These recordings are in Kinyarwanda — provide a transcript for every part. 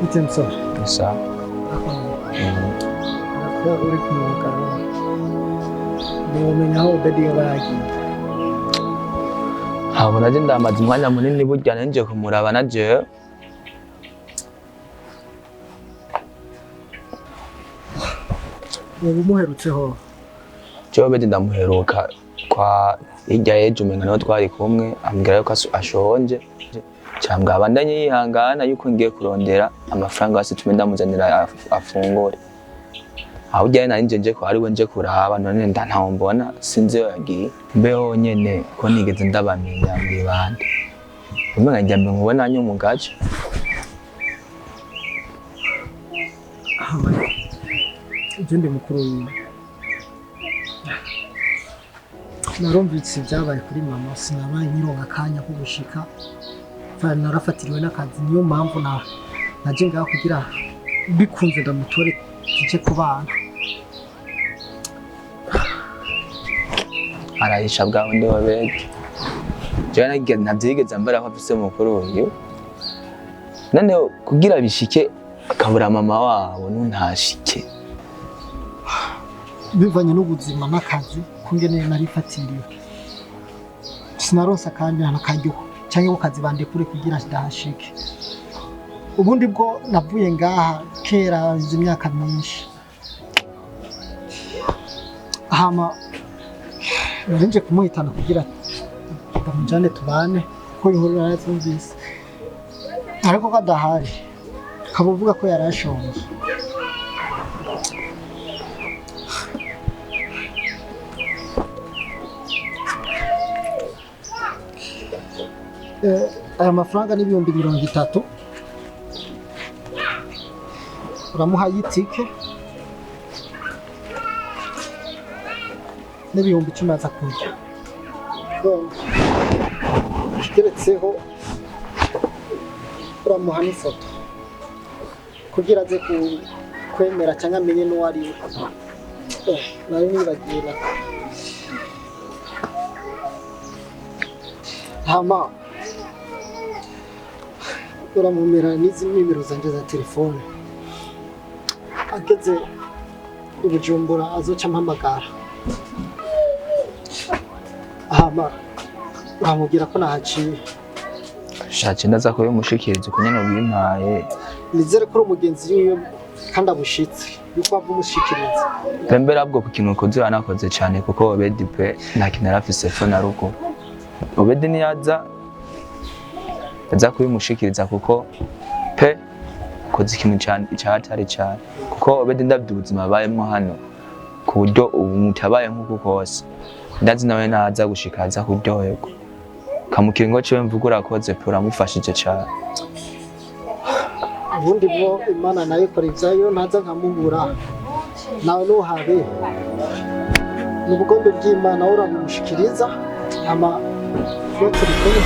Bite msore? Gusa Ko uri kumuka. Umenya aho OBEDI yabagiye. ntabwo naje ndamaze umwanya munini burya nanje kumuraba naje Umuherutseho. OBEDI ndamuheruka kwa hirya y'ejo umenga naho twari kumwe ambwira yuko ashonje cyangwa abandanye yihangana yuko ngiye kurondera amafaranga basi tume ndamuzanira afungure aho ujyaye nari nje ko ari we nje kuraba none ntaho mbona sinzi yo yagiye mbeho nyene ko nigeze ndabamenya muri bande umenga njya mbe nkubona nyo mu gace Ndi mukuru wiwe. Narumvise ibyabaye kuri mama sinabaye nyironka akanya ko gushika narafatiriwe n'akazi niyo mpamvu naje ngaho kugira bikunze ndamutore tuje kubana. arahisha bwawe ndi OBEDI jewe ntavyigeze mbara ko afise mukuru wiwe none kugira bishike akabura mama wabo nuntashike bivanye n'ubuzima n'akazi kungene narifatiriwe sinaronsa kandi ntakaryo cyangwa ukazi bandekure kugira ndahashike ubundi bwo navuye ngaha kera imyaka myinshi hama narinje kumuhitana kugira ndamujane tubane ko inkuru narazumvise ariko kadahari kabuvuga ko yarashonje aya mafaranga ni 30 uramuha yitike n'ibihumbi 10 aza kurya kigeretseho uramuha n'ifoto kugira aze kwemera cyangwa amenye n'uwo ari we nari nibagiye hama uramumera n'izi nimero zanje za telefone ageze ibujumbura azoca mpamagara hama uramubwira ko nahaciye shaje ndaza ko bimushikiriza kunyana bimpaye nizere ko umugenzi wiwe kandi abushitse yuko ava umushikiriza pembera bwo ku kintu ukoze wanakoze cyane kuko OBEDI pe nta kintu arafise fo na rugo OBEDI niyaza aza kubimushikiriza kuko pe koze ikintu cyatari cyane kuko OBEDI ndabye ubuzima bayemo hano ku buryo ubu mutabaye nk'uko kose ndazi nawe naza gushikaza kuryoherwa kamukiringo cyo mvuga urakoze pe uramufashije cyane ubundi bwo Imana nayo ikora ivyayo ntaza nkamubura nawe nuhabe n'ubugombe bw'Imana uramushikiriza ama no turikumwe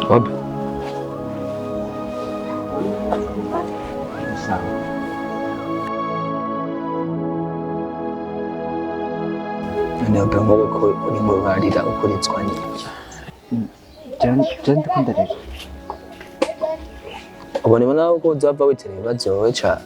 Bob. Ntabwo ngo ko uri mu barira ukuritswa n'iki. Jya ndikundariza. Ubone bona ko uzava witera ibibazo wowe cyane.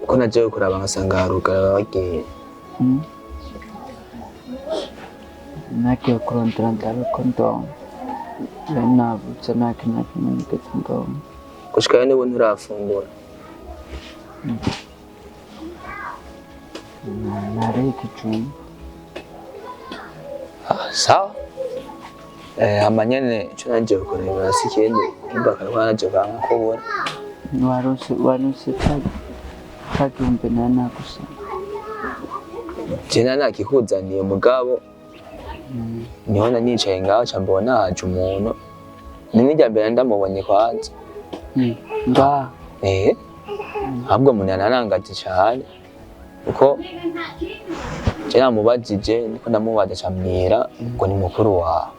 Ko naje kuraba ngasanga harugara bagiye nagiye kurondera ndaruko ndongo nabutse nakintu ndongo gushika n'ubu nturafungura nariye ikijumba sawa amanyene ico naje kureba sikende imbaka naje banga kubona warose kagumbe nanagusa jena nakikuzaniye mugabo niho nicaye ngaho ca mbona haje umuntu n'irya mbere ndamubonye kwanza nga ahubwo umuntu yanarangaje cane kuko je namubajije niko ndamubaza cambwira ngo ni mukuru wawe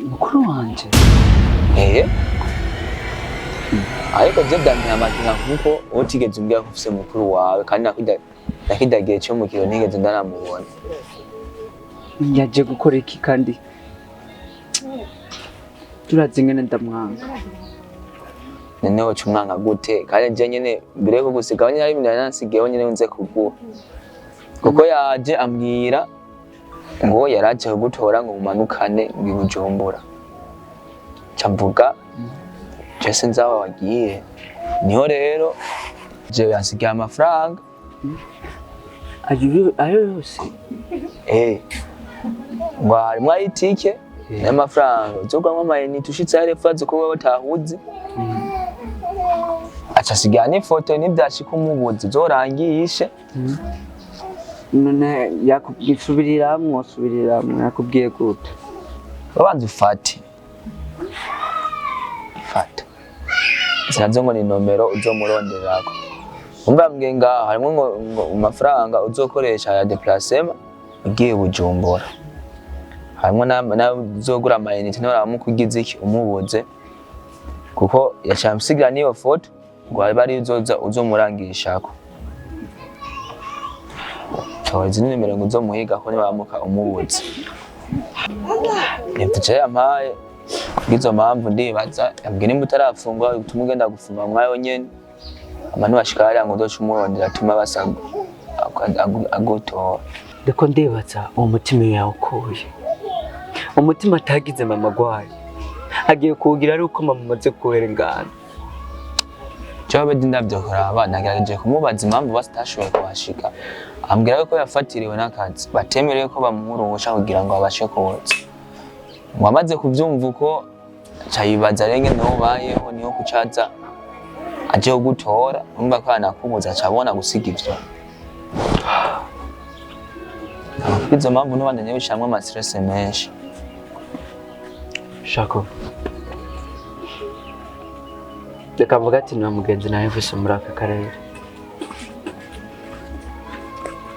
mukuru wanje ariko je ndamya amatina kuko utigeze umbwira ko ufise mukuru wawe kandi nakidagiye cyo mu kiro ntigeze ndaramubona yaje gukora iki kandi turazi ngene ndamwanga noneho cumwanga gute kandi je nyene mbere yo gusiga nyine ari ibintu yansigiyeho nyene nze kuguha kuko yaje ambwira ngo yaraje kugutora ngo mumanukane ngo ibujumbura ca mvuga je sinzi aho wagiye niho rero je yansigiye amafaranga ayo yose ngo harimwo ayitike n'amafaranga uzogwamwo amayinite ushitse hariya ufaze ko wewe utahuzi aca asigira n'ifoto n'ivyashika umubuzi uzorangishe none yakubwisubiriramo yakubwiye gute babanza ufate fata sinazo ngo ni nomero uzomuronderako umva mbwe ngaho harimwo ngo amafaranga uzokoresha ya déplacement ugiye Bujumbura harimwo na uzogura amayinite n'uramukugize iki umubuze kuko yacamsigira niyo foto ngo bari uzoza uzomurangishako izi nimero ngo uzomuhiga ko nibamuka umubuze ntice yampaye kubw'izo mpamvu ndibaza yambwiye nimba utarafungwa utuma ugenda gufunga mwayo nyene amanu bashika hariya ngo uzoca umurondera atuma basa agutora ndiko ndibaza uwo mutima yawe ukuye umutima atagize mama gwaye agiye kuwugira ari uko mama amaze kuwera ingano OBEDI ndavyokora abana nagerageje kumubaza impamvu batashoboye kuhashika ambwira ko yafatiriwe n'akazi batemereye ko bamuhurusha kugira ngo abashe kuza ngo amaze kuvyumva uko cayibaza renge niho bayeho niho kucaza aje kugutora umva ko anakubuza cabona gusiga ivyo izo mpamvu n'ubandanye bishamwe amastress menshi shako reka mvuga ati nta mugenzi nawe mvise muri aka karere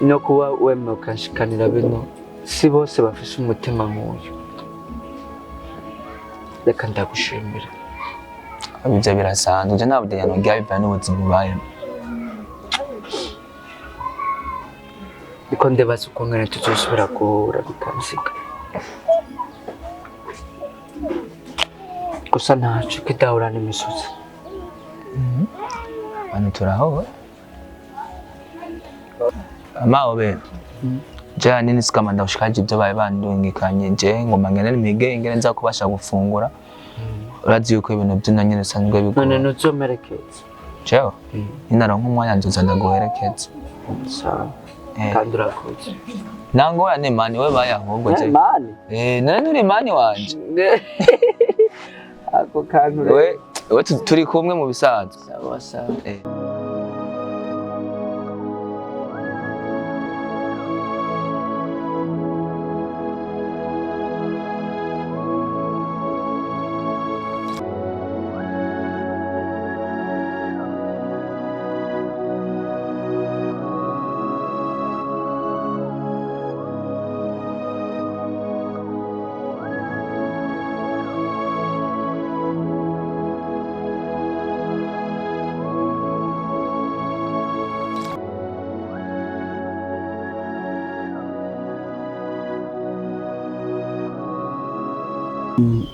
no kuba wemeye ukanshikanira bino si bose bafise umutima nk'uyu reka ndagushimira ivyo birasanzwe je nta budeyano bwaba bivanye n'ubuzima ubayemo ndiko ndibaza uko ngene tuzosubira guhura bikansiga gusa ntaco kidahura n'imisozi hano turaho OBEDI je nini sikama ndagushikaje ivyo bari bandungikanye je ngoma ngene nimige ingene nza kubasha gufungura urazi yuko ibintu by'ina nyene sanzwe bikora none nuzomerekeza jewe ninaronka umwanya nzoza ndaguherekeza sawa kandi urakoze nango ya nemani we bayahubwo je mani none uri mani wanje ako kantu we turi kumwe mu bisanzwe sawa sawa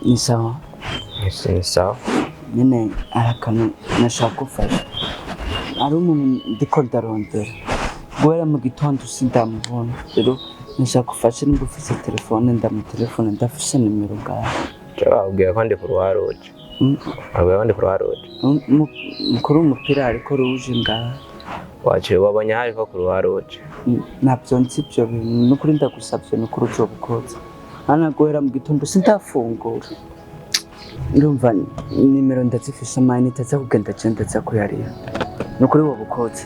ni sawa ni sawa nyene arakanu nashaka gufasha ari umuntu ndiko ndarondera guhera mu gitondo sindamubona rero nshaka ufashe niba ufise telefone ndamutelefone ndafise nimero ngaho wabwiye ko ndi ku ruharoje wabwiye ko ndi ku ruharoje mukuru w'umupira ariko ruje ngaho waciye wabonye hariko ku ruharoje ntabyo nzi ibyo bintu n'ukuri ndagusabye n'ukuri uzobukoze hano guhera mu gitondo sindafungura ndumva nimero ndazifise amayinite aza kugenda agenda aza kuyarira n'ukuri wobukoze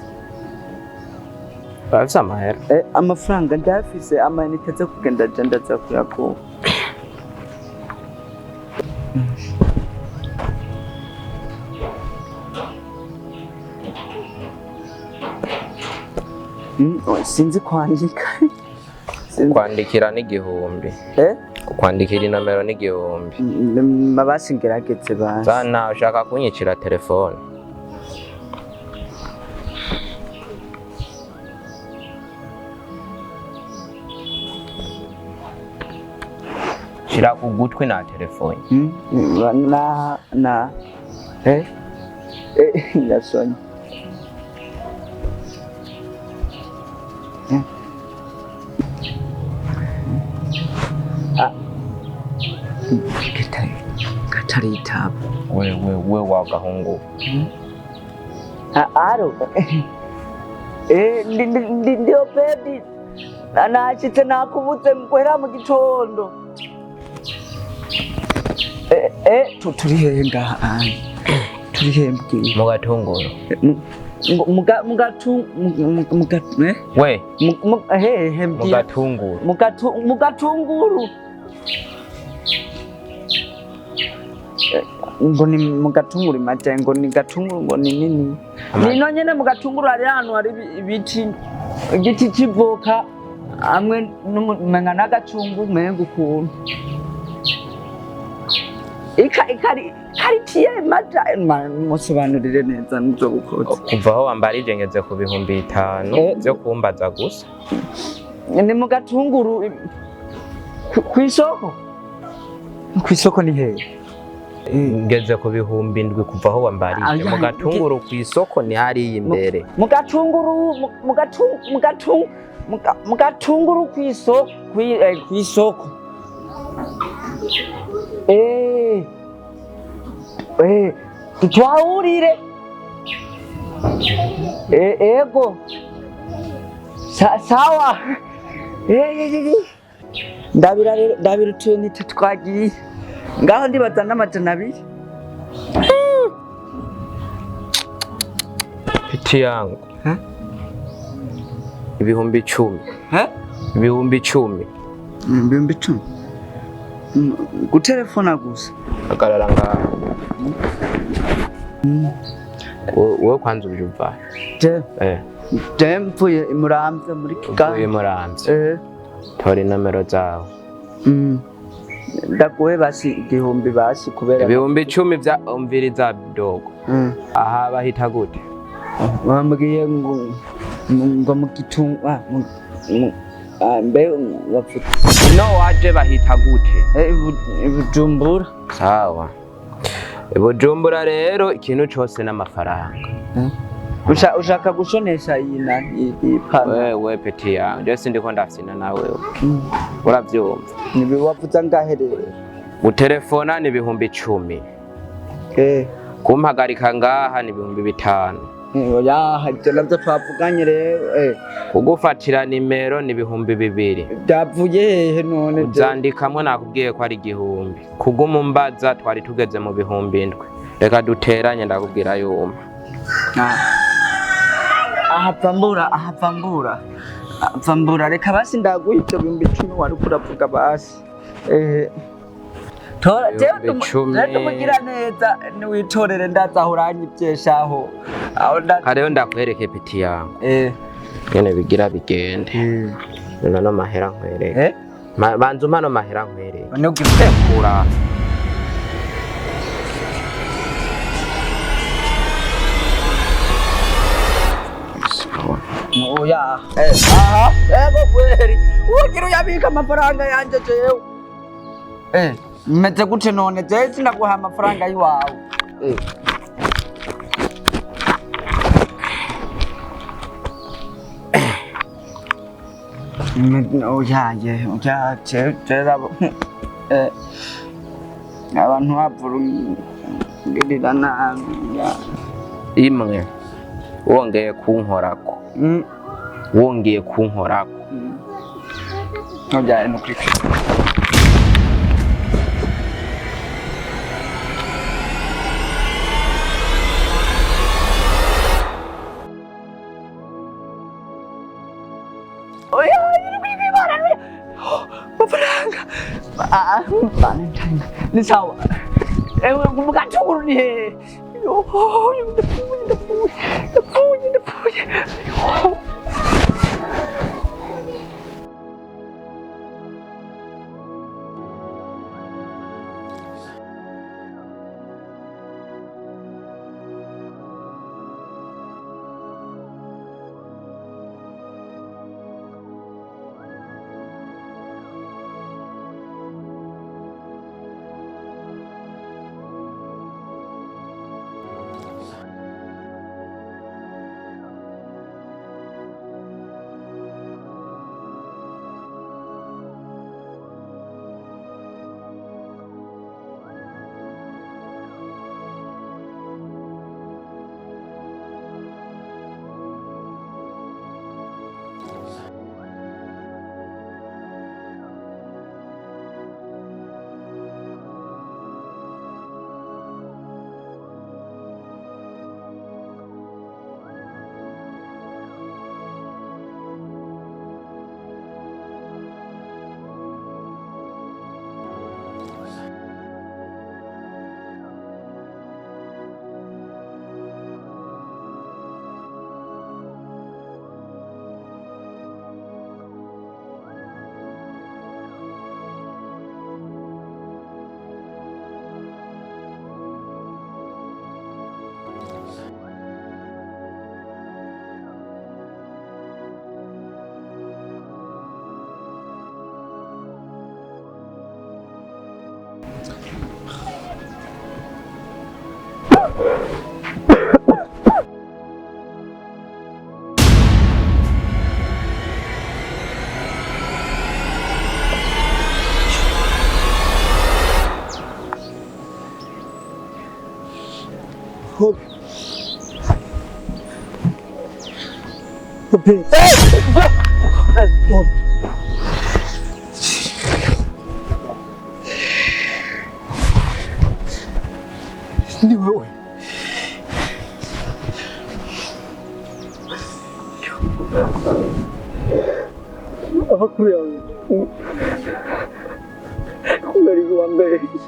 bafise amahera amafaranga ndayafise amayinite aza kugenda agenda aza kuyakura sinzi kwandika kwandikira n'igihumbi kwandikira inomero n'igihumbi mabasi ngerageze basi sana ushaka kunyicira telefone shira ku gutwi na telefone na yasonye Katari tabu. We wagahungu. Aro. Ndio baby. Nachitse nakubutse mkwera mu gitondo. Turi hehe ngaha? Turi hehe mbwiye? Mu gatunguru. We mu gatunguru ngo ni mu gatunguru maje ngo ni gatunguru ngo ni nini nino nyene mu gatunguru ari hano hari ibiti igiti civoka amwe n'umenga n'agacungu menga ukuntu karitiye maja musobanurire neza n'ibyo bukoze kuva aho wambarije ngeze ku bihumbi 5 byo kumbaza gusa ni mu gatunguru kw'isoko ni hehe ngeze ku bihumbi 7 kuva aho wambarije mu gatunguru kw'isoko ni hari imbere mu gatunguru kw'isoko twahurire ego sawa ndabira utuntu twagiye ngaho ndibaza n'amajana 2 piti yangu ibihumbi 10 ibihumbi 10 gutelefona gusa agarara ngaho wowe kwanza ubyumva mvuye imuramvya muri kigali tora inomero zawe ndaguhe basi igihumbi basi kubera ibihumbi 10 vya umviriza dogo aha bahita gute bambwiye ngo mu gitunga mbe wapfuta no waje bahita gute ibujumbura sawa ibujumbura rero ikintu cyose n'amafaranga ushaka gushonesha iyi pana wewe peti yangu nje sindiko ndafina nawe uravyumva nibi wavuza ngaherere utelefona ni ibihumbi 10 kumpagarika ngaha ni ibihumbi 5 oya ibyo navyo twavuganye rero kugufatira nimero ni ibihumbi 2 byavuye hehe none uzandikamwe nakubwiye ko ari igihumbi kuguma umbaza twari tugeze mu bihumbi 7 reka duteranye ndakubwira yuma ahapambura reka basi ndaguha ibyo bihumbi 10 wari kuravuga basi tumugira neza niwitorere ndazahuranye ibyeshaho kareyo ndakwereke piti yangu nyene bigira bigende none mahera nkwereke banzu mano mahera nkwereke nugikura oya ego kweri ugira uyabika amafaranga yanje jewe meze gute none jewe sinaguha amafaranga yiwawe oyaye abantu bavurungirira nabi imwe wongeye kunkorako wongeye kunkorako oyaye nukuri Valentine, ni sawa. Ewe kumbuka chukuru ni he. Ndapuye. Ni wewe. Amakuru yawe. Bari kuambesha.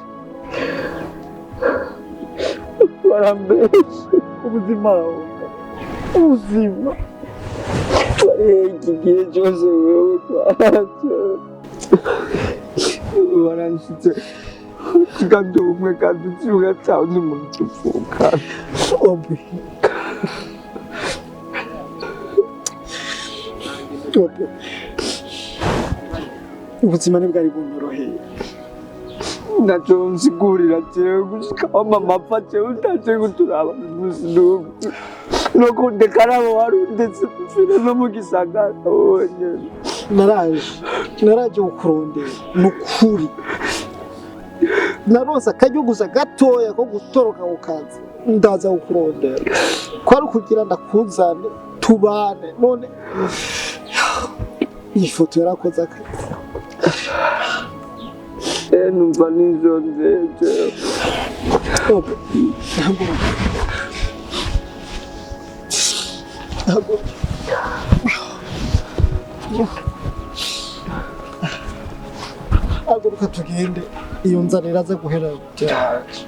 Barambesha ubuzima wawe. Ubuzima. Iki gihe cyose wewe kwacyo. Waranshitse. Kandi umwe kandi ucyuga cyawe ni mu tufuka. Obi. Obi. Ubuzima ntibwari bunyoroheye. Ntacyo nsigurira jewe gushika mama apfa jewe utaje guturaba n'ubu. No kundekana wari ndetse mfire no mu gisagara wonyene. Naraje kurondera Mukuru. Naronse akaryo gusa gatoya ko gutoroka ku kazi ndaza kurondera kwari kugira ndakuzane tubane none iyi foto yarakoze akazi numva nizonzeje haguruka tugende iyo nzara iraza guhera byaje